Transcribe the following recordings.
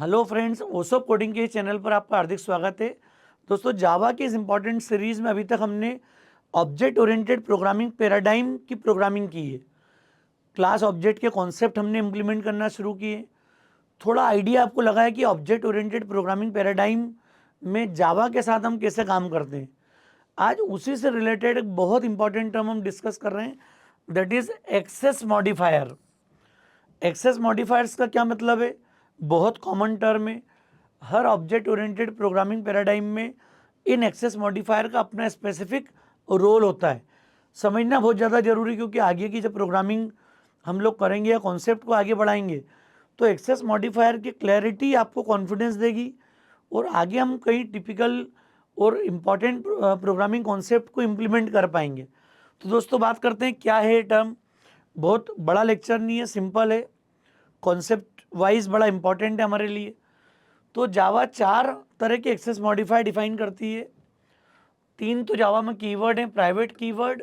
Hello friends, ओसोप coding के channel पर आपका हार्दिक स्वागत है। दोस्तों, जावा की इस इम्पॉर्टेंट सीरीज़ में अभी तक हमने ऑब्जेक्ट ओरिएंटेड प्रोग्रामिंग पैराडाइम की प्रोग्रामिंग की है। क्लास ऑब्जेक्ट के कॉन्सेप्ट हमने इम्प्लीमेंट करना शुरू किए। थोड़ा आइडिया आपको लगा है कि ऑब्जेक्ट ओरिएंटेड प्रोग्रामिंग पैराडाइम में जावा के साथ हम कैसे काम करते हैं। आज उसी से रिलेटेड एक बहुत इंपॉर्टेंट टर्म हम डिस्कस कर रहे हैं, that is access modifier. Access modifiers का क्या मतलब है? बहुत कॉमन टर्म है। हर ऑब्जेक्ट ओरिएंटेड प्रोग्रामिंग पैराडाइम में इन एक्सेस मॉडिफायर का अपना स्पेसिफिक रोल होता है। समझना बहुत ज़्यादा जरूरी, क्योंकि आगे की जब प्रोग्रामिंग हम लोग करेंगे या कॉन्सेप्ट को आगे बढ़ाएंगे तो एक्सेस मॉडिफायर की क्लैरिटी आपको कॉन्फिडेंस देगी और आगे हम कई टिपिकल और इम्पॉर्टेंट प्रोग्रामिंग कॉन्सेप्ट को इम्प्लीमेंट कर पाएंगे। तो दोस्तों, बात करते हैं क्या है ये टर्म। बहुत बड़ा लेक्चर नहीं है, सिंपल है, कॉन्सेप्ट वाइज बड़ा इंपॉर्टेंट है हमारे लिए। तो जावा 4 तरह के एक्सेस मॉडिफायर डिफाइन करती है। 3 तो जावा में कीवर्ड हैं, प्राइवेट कीवर्ड,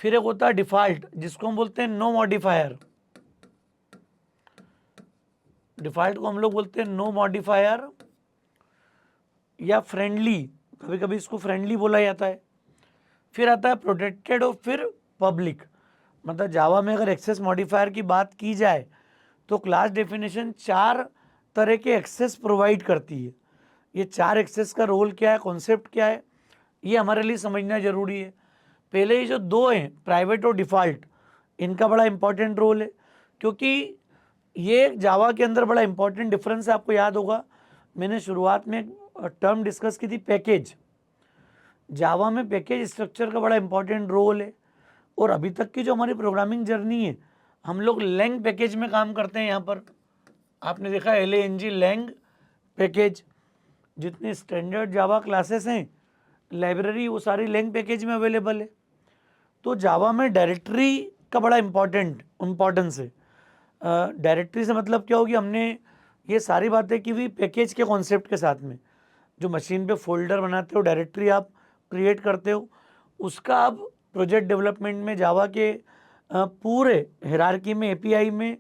फिर एक होता है डिफॉल्ट जिसको हम बोलते हैं नो मॉडिफायर। डिफॉल्ट को हम लोग बोलते हैं नो मॉडिफायर या फ्रेंडली, कभी कभी इसको फ्रेंडली बोला जाता है। फिर आता है प्रोटेक्टेड और फिर पब्लिक। मतलब जावा में अगर एक्सेस मॉडिफायर की बात की जाए तो क्लास डेफिनेशन 4 तरह के एक्सेस प्रोवाइड करती है। ये 4 एक्सेस का रोल क्या है, कॉन्सेप्ट क्या है, ये हमारे लिए समझना जरूरी है। पहले ये जो 2 हैं, प्राइवेट और डिफ़ॉल्ट, इनका बड़ा इंपॉर्टेंट रोल है, क्योंकि ये जावा के अंदर बड़ा इंपॉर्टेंट डिफरेंस है। आपको याद होगा, मैंने शुरुआत में एक टर्म डिस्कस की थी, पैकेज। जावा में पैकेज स्ट्रक्चर का बड़ा इंपॉर्टेंट रोल है। और अभी तक की जो हमारी प्रोग्रामिंग जर्नी है, हम लोग लैंग पैकेज में काम करते हैं। यहाँ पर आपने देखा LANG, लैंग पैकेज। जितने स्टैंडर्ड जावा क्लासेस हैं, लाइब्रेरी, वो सारी लैंग पैकेज में अवेलेबल है। तो जावा में डायरेक्टरी का बड़ा इम्पोर्टेंस है। डायरेक्टरी से मतलब क्या होगी, हमने ये सारी बातें की हुई पैकेज के कॉन्सेप्ट के साथ में। जो मशीन पे फोल्डर बनाते हो, डायरेक्टरी आप क्रिएट करते हो, उसका आप प्रोजेक्ट डेवलपमेंट में जावा के पूरे हायरार्की में, API में,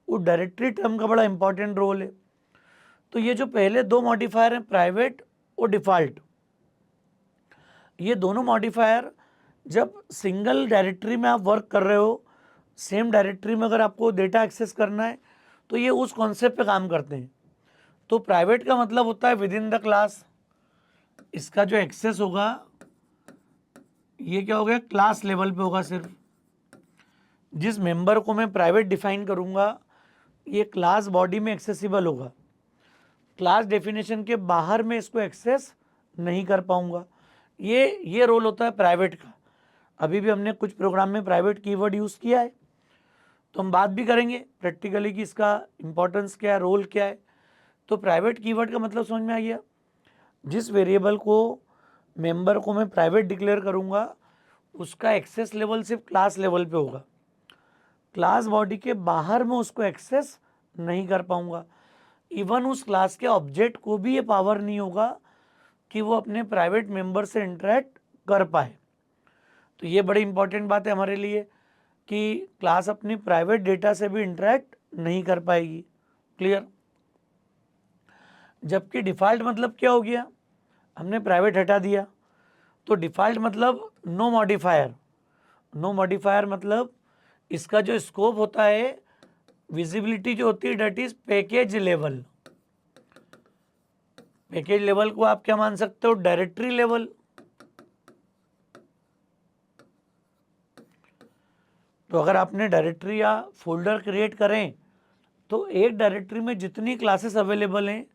वो डायरेक्टरी टर्म का बड़ा इंपॉर्टेंट रोल है। तो ये जो पहले 2 मॉडिफायर हैं, प्राइवेट और डिफ़ॉल्ट, ये दोनों मॉडिफायर जब सिंगल डायरेक्टरी में आप वर्क कर रहे हो, सेम डायरेक्टरी में अगर आपको डेटा एक्सेस करना है, तो ये उस कॉन्सेप्ट पे काम करते हैं। तो प्राइवेट का मतलब होता है विद इन द क्लास। इसका जो एक्सेस होगा, ये क्या हो गया, क्लास लेवल पे होगा। सिर्फ जिस मेंबर को मैं प्राइवेट डिफाइन करूंगा, ये क्लास बॉडी में एक्सेसिबल होगा। क्लास डेफिनेशन के बाहर में इसको एक्सेस नहीं कर पाऊंगा। ये रोल होता है प्राइवेट का। अभी भी हमने कुछ प्रोग्राम में प्राइवेट कीवर्ड यूज़ किया है, तो हम बात भी करेंगे प्रैक्टिकली कि इसका इंपॉर्टेंस क्या है, रोल क्या है। तो प्राइवेट कीवर्ड का मतलब समझ में आ गया। जिस वेरिएबल को, मेंबर को मैं प्राइवेट डिक्लेयर करूंगा, उसका एक्सेस लेवल सिर्फ क्लास लेवल पे होगा। क्लास बॉडी के बाहर में उसको एक्सेस नहीं कर पाऊंगा। इवन उस क्लास के ऑब्जेक्ट को भी ये पावर नहीं होगा कि वो अपने प्राइवेट मेंबर से इंटरेक्ट कर पाए। तो ये बड़ी इंपॉर्टेंट बात है हमारे लिए कि क्लास अपनी प्राइवेट डेटा से भी इंटरेक्ट नहीं कर पाएगी। क्लियर? जबकि डिफ़ॉल्ट मतलब क्या हो गया, हमने प्राइवेट हटा दिया, तो डिफ़ॉल्ट मतलब नो मॉडिफायर। नो मॉडिफायर मतलब इसका जो स्कोप होता है, विजिबिलिटी जो होती है, that is package level. Package level को आप क्या मान सकते हो, डायरेक्टरी लेवल। तो अगर आपने डायरेक्टरी या फोल्डर क्रिएट करें, तो एक डायरेक्टरी में जितनी क्लासेस अवेलेबल हैं,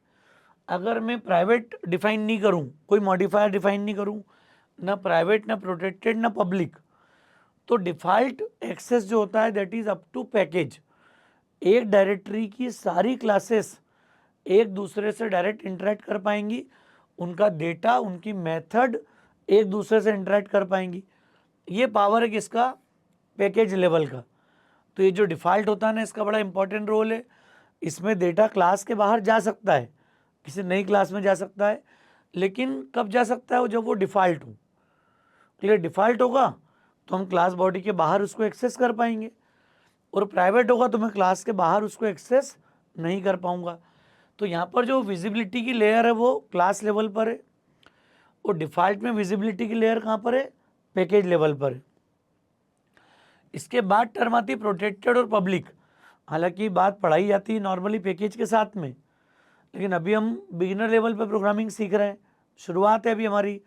अगर मैं प्राइवेट डिफाइन नहीं करूं, कोई मॉडिफायर डिफाइन नहीं करूं, ना प्राइवेट, ना प्रोटेक्टेड, ना पब्लिक, तो डिफ़ॉल्ट एक्सेस जो होता है that is up to package. एक डायरेक्टरी की सारी क्लासेस एक दूसरे से डायरेक्ट इंटरेक्ट कर पाएंगी, उनका डेटा, उनकी मेथड एक दूसरे से इंटरेक्ट कर पाएंगी। ये पावर है किसका, पैकेज लेवल का। तो ये जो डिफ़ॉल्ट होता है ना, इसका बड़ा इंपॉर्टेंट रोल है। इसमें डेटा क्लास के बाहर जा सकता है, किसी नई क्लास में जा सकता है, लेकिन कब जा सकता है, वो जब वो डिफ़ॉल्ट हो। क्लियर? डिफ़ॉल्ट होगा तो हम क्लास बॉडी के बाहर उसको एक्सेस कर पाएंगे, और प्राइवेट होगा तो मैं क्लास के बाहर उसको एक्सेस नहीं कर पाऊंगा। तो यहाँ पर जो विजिबिलिटी की लेयर है वो क्लास लेवल पर है, और डिफ़ॉल्ट में विजिबिलिटी की लेयर कहाँ पर है, पैकेज लेवल पर है। इसके बाद टर्म आती है प्रोटेक्टेड और पब्लिक। हालांकि बात पढ़ाई जाती है नॉर्मली पैकेज के साथ में, लेकिन अभी हम बिगिनर लेवल पे प्रोग्रामिंग सीख रहे हैं, शुरुआत है अभी हमारी।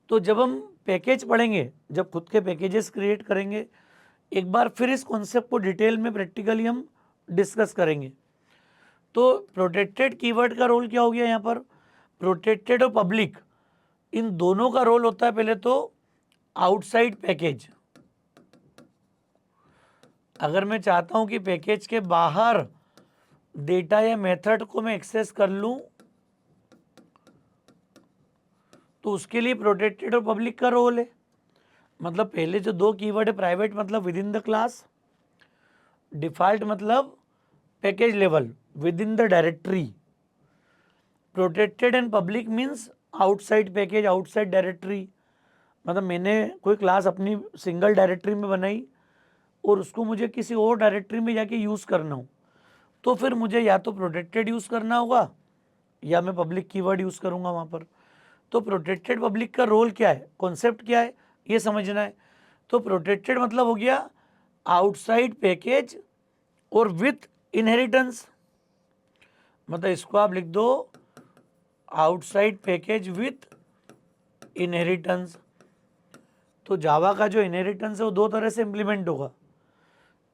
तो जब हम पैकेज पढ़ेंगे, जब खुद के पैकेजेस क्रिएट करेंगे, एक बार फिर इस कॉन्सेप्ट को डिटेल में प्रैक्टिकली हम डिस्कस करेंगे। तो प्रोटेक्टेड कीवर्ड का रोल क्या हो गया यहाँ पर, प्रोटेक्टेड और पब्लिक इन दोनों का रोल होता है पहले तो आउटसाइड पैकेज। अगर मैं चाहता हूं कि पैकेज के बाहर डेटा या मेथड को मैं एक्सेस कर लूं, तो उसके लिए प्रोटेक्टेड और पब्लिक का रोल है। मतलब पहले जो दो कीवर्ड है, प्राइवेट मतलब within the class, default मतलब package level within the directory. Protected and public means outside package, outside directory. मतलब मैंने कोई क्लास अपनी सिंगल डायरेक्टरी में बनाई और उसको मुझे किसी और डायरेक्टरी में जाके यूज़ करना हो, तो फिर मुझे या तो प्रोटेक्टेड यूज़ करना होगा या मैं पब्लिक कीवर्ड यूज़ करूँगा वहाँ पर। तो प्रोटेक्टेड पब्लिक का रोल क्या है, कॉन्सेप्ट क्या है, ये समझना है। तो प्रोटेक्टेड मतलब हो गया आउटसाइड पैकेज और विथ इनहेरिटेंस। मतलब इसको आप लिख दो आउटसाइड पैकेज विथ इनहेरिटेंस। तो जावा का जो इनहेरिटेंस है वो दो तरह से इम्प्लीमेंट होगा।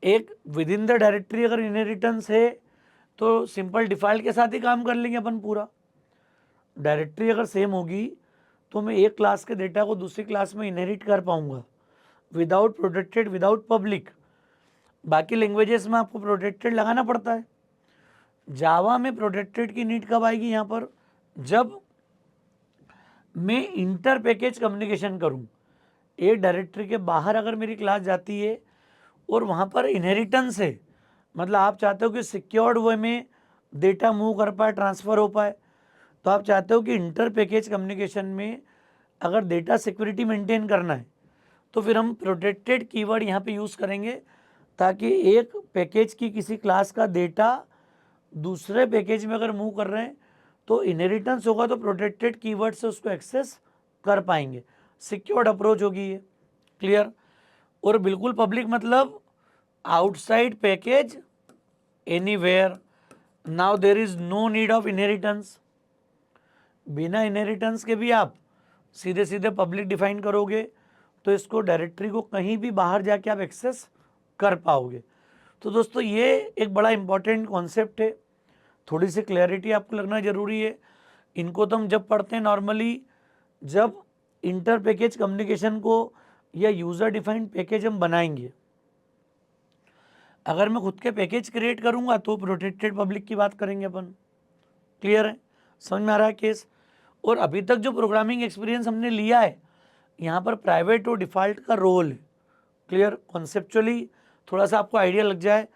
एक विद इन द डायरेक्टरी अगर इनहेरिटेंस है तो सिंपल डिफ़ॉल्ट के साथ ही काम कर लेंगे अपन पूरा। डायरेक्टरी अगर सेम होगी तो मैं एक क्लास के डेटा को दूसरी क्लास में इनहेरिट कर पाऊंगा विदाउट प्रोटेक्टेड, विदाउट पब्लिक। बाकी लैंग्वेजेस में आपको प्रोटेक्टेड लगाना पड़ता है। जावा में प्रोटेक्टेड की नीड कब आएगी, यहाँ पर जब मैं इंटर पैकेज कम्युनिकेशन करूँ। एक डायरेक्टरी के बाहर अगर मेरी क्लास जाती है और वहाँ पर इनहेरिटेंस है, मतलब आप चाहते हो कि सिक्योर्ड वे में डेटा मूव कर पाए, ट्रांसफ़र हो पाए, तो आप चाहते हो कि इंटर पैकेज कम्युनिकेशन में अगर डेटा सिक्योरिटी मेंटेन करना है तो फिर हम प्रोटेक्टेड कीवर्ड यहाँ पे यूज़ करेंगे, ताकि एक पैकेज की किसी क्लास का डेटा दूसरे पैकेज में अगर मूव कर रहे हैं तो इनहेरिटेंस होगा तो प्रोटेक्टेड कीवर्ड से उसको एक्सेस कर पाएंगे। सिक्योर्ड अप्रोच होगी ये, क्लियर। और बिल्कुल पब्लिक मतलब outside package anywhere. Now there is no need of inheritance. बिना इनहेरिटेंस के भी आप सीधे सीधे पब्लिक डिफाइन करोगे तो इसको डायरेक्टरी को कहीं भी बाहर जाके आप एक्सेस कर पाओगे। तो दोस्तों ये एक बड़ा इंपॉर्टेंट कॉन्सेप्ट है, थोड़ी सी क्लैरिटी आपको लगना जरूरी है। इनको तो हम जब पढ़ते हैं नॉर्मली जब इंटर पैकेज कम्युनिकेशन को या यूज़र डिफाइंड पैकेज हम बनाएंगे। अगर मैं खुद के पैकेज क्रिएट करूंगा तो प्रोटेक्टेड पब्लिक की बात करेंगे अपन, क्लियर है, समझ में आ रहा है केस। और अभी तक जो प्रोग्रामिंग एक्सपीरियंस हमने लिया है यहाँ पर प्राइवेट और डिफ़ॉल्ट का रोल है, क्लियर। कॉन्सेप्चुअली थोड़ा सा आपको आइडिया लग जाए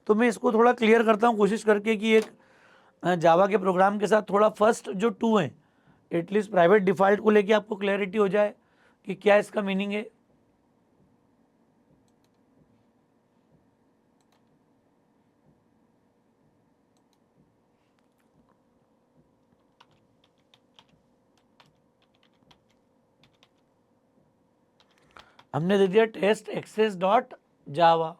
तो मैं इसको थोड़ा क्लियर करता हूँ कोशिश करके कि एक जावा के प्रोग्राम के साथ थोड़ा फर्स्ट जो टू हैं एटलीस्ट प्राइवेट डिफ़ॉल्ट को लेके आपको क्लैरिटी हो जाए कि क्या इसका मीनिंग है। हमने दे दिया टेस्ट एक्सेस डॉट जावा।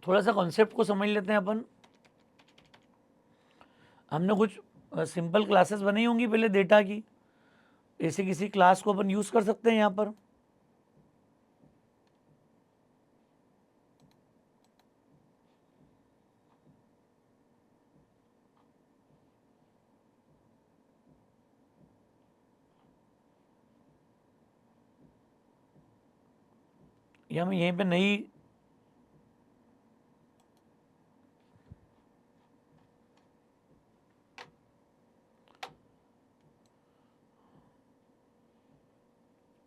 थोड़ा सा कॉन्सेप्ट को समझ लेते हैं अपन। हमने कुछ सिंपल क्लासेस बनाई होंगी पहले डेटा की, ऐसी किसी क्लास को अपन यूज़ कर सकते हैं यहाँ पर। या मैं यहीं पे नई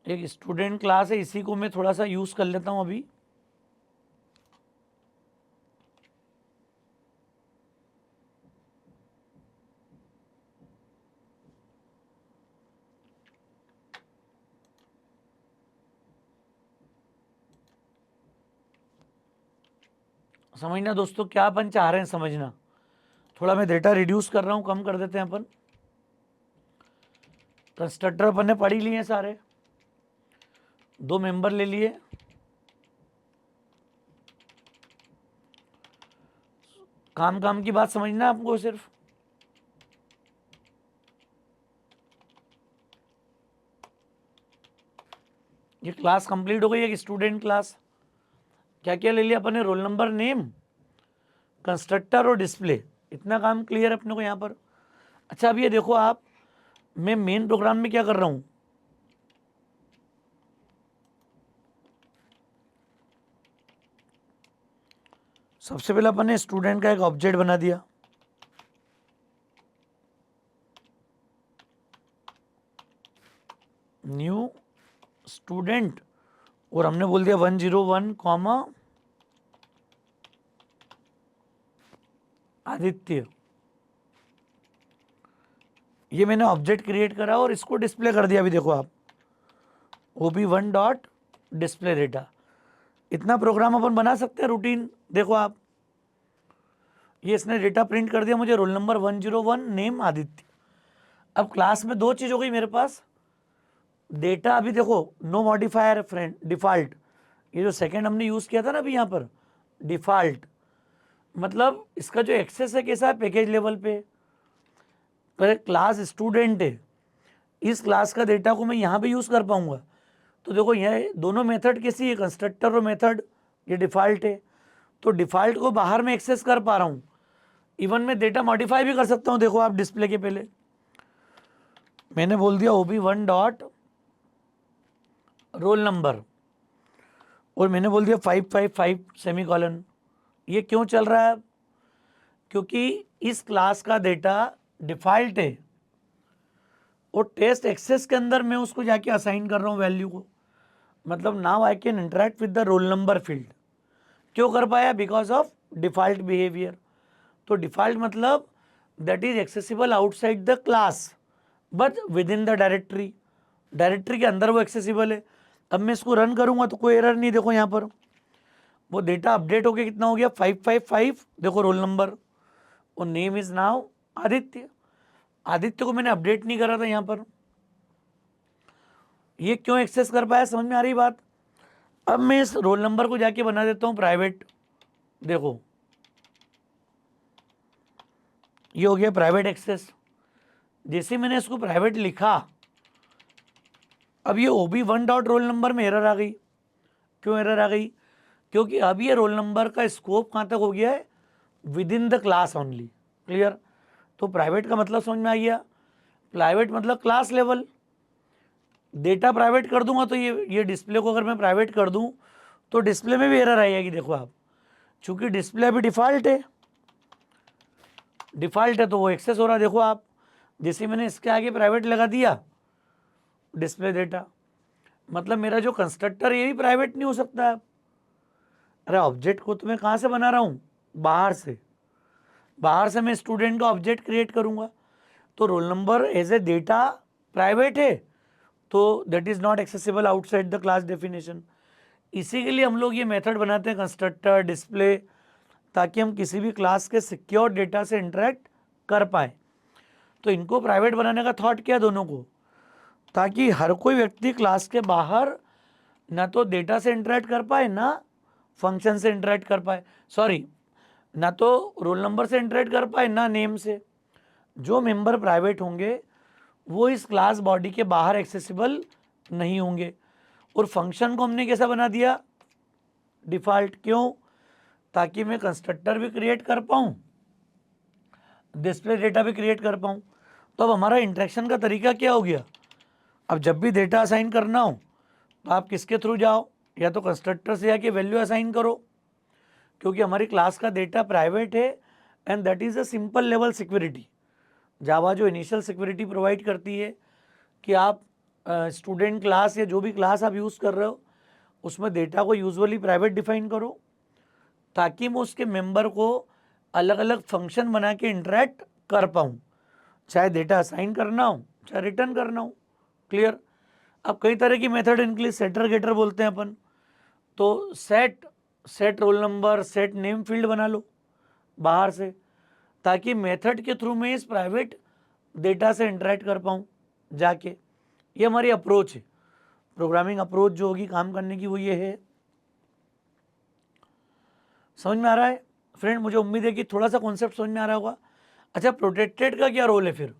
एक स्टूडेंट क्लास है, इसी को मैं थोड़ा सा यूज़ कर लेता हूँ अभी। समझना दोस्तों, क्या अपन चाह रहे हैं समझना। थोड़ा मैं डेटा रिड्यूस कर रहा हूँ, कम कर देते हैं अपन। कंस्ट्रक्टर अपन ने पढ़ ही लिए हैं सारे, 2 मेंबर ले लिए, काम काम की बात समझना है आपको सिर्फ। ये क्लास कंप्लीट हो गई, एक स्टूडेंट क्लास। क्या क्या ले लिया अपन ने? रोल नंबर, नेम, कंस्ट्रक्टर और डिस्प्ले। इतना काम क्लियर है अपने को यहाँ पर। अच्छा अब ये देखो आप, मैं मेन प्रोग्राम में क्या कर रहा हूँ, सबसे पहले अपन ने स्टूडेंट का एक ऑब्जेक्ट बना दिया, न्यू स्टूडेंट, और हमने बोल दिया 101 कॉमा आदित्य। ये मैंने ऑब्जेक्ट क्रिएट करा और इसको डिस्प्ले कर दिया। अभी देखो आप, OB1 डॉट डिस्प्ले डेटा। इतना प्रोग्राम अपन बना सकते हैं रूटीन। देखो आप, ये इसने डेटा प्रिंट कर दिया मुझे, रोल नंबर 101, नेम आदित्य। अब क्लास में 2 चीज हो गई मेरे पास। डेटा अभी देखो नो मॉडिफायर फ्रेंड, डिफॉल्ट। ये जो सेकंड हमने यूज किया था ना अभी यहाँ पर, डिफॉल्ट, मतलब इसका जो एक्सेस है कैसा है, पैकेज लेवल पे। पर क्लास स्टूडेंट है, इस क्लास का डेटा को मैं यहाँ पे यूज कर पाऊंगा। तो देखो यह दोनों मेथड कैसी है, कंस्ट्रक्टर और मेथड, ये डिफॉल्ट है। तो डिफॉल्ट को बाहर में एक्सेस कर पा रहा हूँ। इवन मैं डेटा मॉडिफाई भी कर सकता हूँ। देखो आप, डिस्प्ले के पहले मैंने बोल दिया OB1 डॉट रोल नंबर, और मैंने बोल दिया 555 सेमीकोलन। ये क्यों चल रहा है? क्योंकि इस क्लास का डेटा डिफॉल्ट है और टेस्ट एक्सेस के अंदर मैं उसको जाके असाइन कर रहा हूँ वैल्यू को। मतलब now I can interact with the roll number field. क्यों कर पाया? Because of default behaviour. तो डिफॉल्ट मतलब that is accessible outside the class but with in the directory. Directory के अंदर वो एक्सेसिबल है। अब मैं इसको रन करूंगा तो कोई एरर नहीं। देखो यहाँ पर वो डेटा अपडेट होके कितना हो गया, 555। देखो रोल नंबर, और name is now Aditya. Aditya को मैंने अपडेट नहीं करा था यहाँ पर। ये क्यों एक्सेस कर पाया, समझ में आ रही बात? अब मैं इस रोल नंबर को जाके बना देता हूँ प्राइवेट। देखो ये हो गया प्राइवेट एक्सेस। जैसे मैंने इसको प्राइवेट लिखा, अब ये OB1 डॉट रोल नंबर में एरर आ गई। क्यों एरर आ गई? क्योंकि अब ये रोल नंबर का स्कोप कहाँ तक हो गया है, with in the class only. Clear? तो प्राइवेट का मतलब समझ में आ गया। प्राइवेट मतलब क्लास लेवल। डेटा प्राइवेट कर दूंगा तो ये डिस्प्ले को अगर मैं प्राइवेट कर दूं तो डिस्प्ले में भी एरर आएगी। देखो आप, चूंकि डिस्प्ले अभी डिफॉल्ट है, डिफॉल्ट है तो वो एक्सेस हो रहा है। देखो आप, जैसे मैंने इसके आगे प्राइवेट लगा दिया डिस्प्ले डेटा, मतलब मेरा जो कंस्ट्रक्टर ये भी प्राइवेट नहीं हो सकता है। अरे ऑब्जेक्ट को तो मैं कहाँ से बना रहा हूँ, बाहर से। बाहर से मैं स्टूडेंट का ऑब्जेक्ट क्रिएट करूँगा। तो roll number as a data private है, तो that is not accessible outside the class definition. इसी के लिए हम लोग ये मेथड बनाते हैं, कंस्ट्रक्टर, डिस्प्ले, ताकि हम किसी भी क्लास के सिक्योर डेटा से इंटरेक्ट कर पाए। तो इनको प्राइवेट बनाने का थॉट क्या दोनों को, ताकि हर कोई व्यक्ति क्लास के बाहर ना तो डेटा से इंटरेक्ट कर पाए, ना फंक्शन से इंटरेक्ट कर पाए, सॉरी, ना तो रोल नंबर से इंटरेक्ट कर पाए, ना नेम से। जो मेंबर प्राइवेट होंगे वो इस क्लास बॉडी के बाहर एक्सेसिबल नहीं होंगे। और फंक्शन को हमने कैसा बना दिया, डिफॉल्ट। क्यों? ताकि मैं कंस्ट्रक्टर भी क्रिएट कर पाऊँ, डिस्प्ले डेटा भी क्रिएट कर पाऊँ। तो अब हमारा इंटरेक्शन का तरीका क्या हो गया, अब जब भी डेटा असाइन करना हो तो आप किसके थ्रू जाओ, या तो कंस्ट्रक्टर से जाके वैल्यू असाइन करो, क्योंकि हमारी क्लास का डेटा प्राइवेट है and that is a simple level security. Java जो इनिशियल सिक्योरिटी प्रोवाइड करती है कि आप स्टूडेंट क्लास या जो भी क्लास आप यूज़ कर रहे हो उसमें डेटा को यूजुअली प्राइवेट डिफाइन करो, ताकि मैं उसके मेंबर को अलग अलग फंक्शन बना के इंटरेक्ट कर पाऊँ, चाहे डेटा असाइन करना हो चाहे रिटर्न करना हो। क्लियर? अब कई तरह की मेथड इनके लिए सेटर गेटर बोलते हैं अपन। तो set set roll number, set name field बना लो बाहर से, ताकि मेथड के थ्रू मैं इस प्राइवेट डेटा से इंटरेक्ट कर पाऊँ जाके। ये हमारी अप्रोच है, प्रोग्रामिंग अप्रोच जो होगी काम करने की वो ये है। समझ में आ रहा है फ्रेंड? मुझे उम्मीद है कि थोड़ा सा कॉन्सेप्ट समझ में आ रहा होगा। अच्छा, प्रोटेक्टेड का क्या रोल है फिर?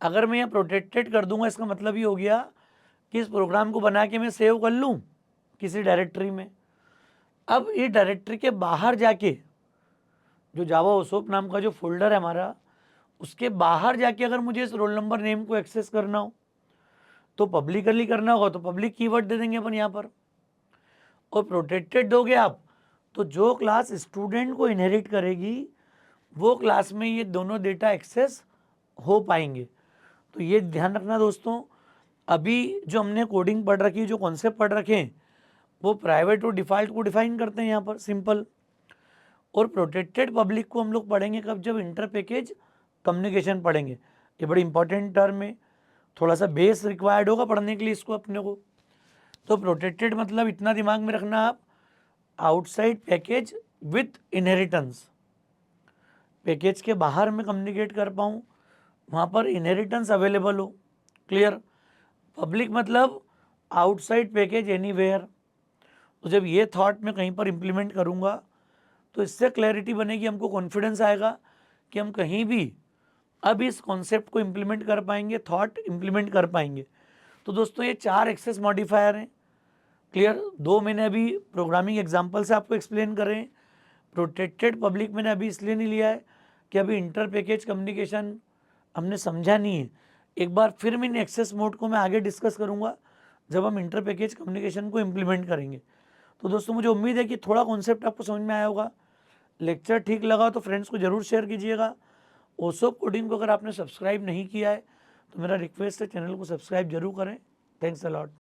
अगर मैं यहाँ प्रोटेक्टेड कर दूंगा, इसका मतलब ये हो गया कि इस प्रोग्राम को बना के मैं सेव कर लूँ किसी डायरेक्टरी में। अब ये डायरेक्टरी के बाहर जाके जो जावा ओसोप नाम का जो फोल्डर है हमारा, उसके बाहर जाके अगर मुझे इस रोल नंबर नेम को एक्सेस करना हो तो पब्लिकली करना होगा, तो पब्लिक कीवर्ड दे देंगे अपन यहाँ पर। और प्रोटेक्टेड दोगे आप तो जो क्लास स्टूडेंट को इनहेरिट करेगी वो क्लास में ये दोनों डेटा एक्सेस हो पाएंगे। तो ये ध्यान रखना दोस्तों, अभी जो हमने कोडिंग पढ़ रखी है, जो कॉन्सेप्ट पढ़ रखे हैं, वो प्राइवेट और डिफ़ॉल्ट को डिफाइन करते हैं यहाँ पर सिंपल। और प्रोटेक्टेड पब्लिक को हम लोग पढ़ेंगे कब? जब इंटर पैकेज कम्युनिकेशन पढ़ेंगे। ये बड़ी इंपॉर्टेंट टर्म है, थोड़ा सा बेस रिक्वायर्ड होगा पढ़ने के लिए इसको अपने को। तो प्रोटेक्टेड मतलब इतना दिमाग में रखना आप, outside package with inheritance, package के बाहर में कम्युनिकेट कर पाऊँ, वहाँ पर इनहेरिटेंस अवेलेबल हो। क्लियर? पब्लिक मतलब आउटसाइड पैकेज एनीवेयर। तो जब ये थॉट मैं कहीं पर इम्प्लीमेंट करूँगा तो इससे क्लैरिटी बनेगी, हमको कॉन्फिडेंस आएगा कि हम कहीं भी अब इस कॉन्सेप्ट को इम्प्लीमेंट कर पाएंगे, थॉट इम्प्लीमेंट कर पाएंगे। तो दोस्तों ये 4 एक्सेस मॉडिफायर हैं। क्लियर? 2 मैंने अभी प्रोग्रामिंग एग्जाम्पल से आपको एक्सप्लेन करें। प्रोटेक्टेड पब्लिक मैंने अभी इसलिए नहीं लिया है कि अभी इंटर पैकेज कम्युनिकेशन हमने समझा नहीं है। एक बार फिर मैंने एक्सेस मोड को मैं आगे डिस्कस करूँगा जब हम इंटर पैकेज कम्युनिकेशन को इम्प्लीमेंट करेंगे। तो दोस्तों मुझे उम्मीद है कि थोड़ा कॉन्सेप्ट आपको समझ में आया होगा। लेक्चर ठीक लगा तो फ्रेंड्स को ज़रूर शेयर कीजिएगा। ओसोप कोडिंग को अगर आपने सब्सक्राइब नहीं किया है तो मेरा रिक्वेस्ट है चैनल को सब्सक्राइब जरूर करें। Thanks a lot.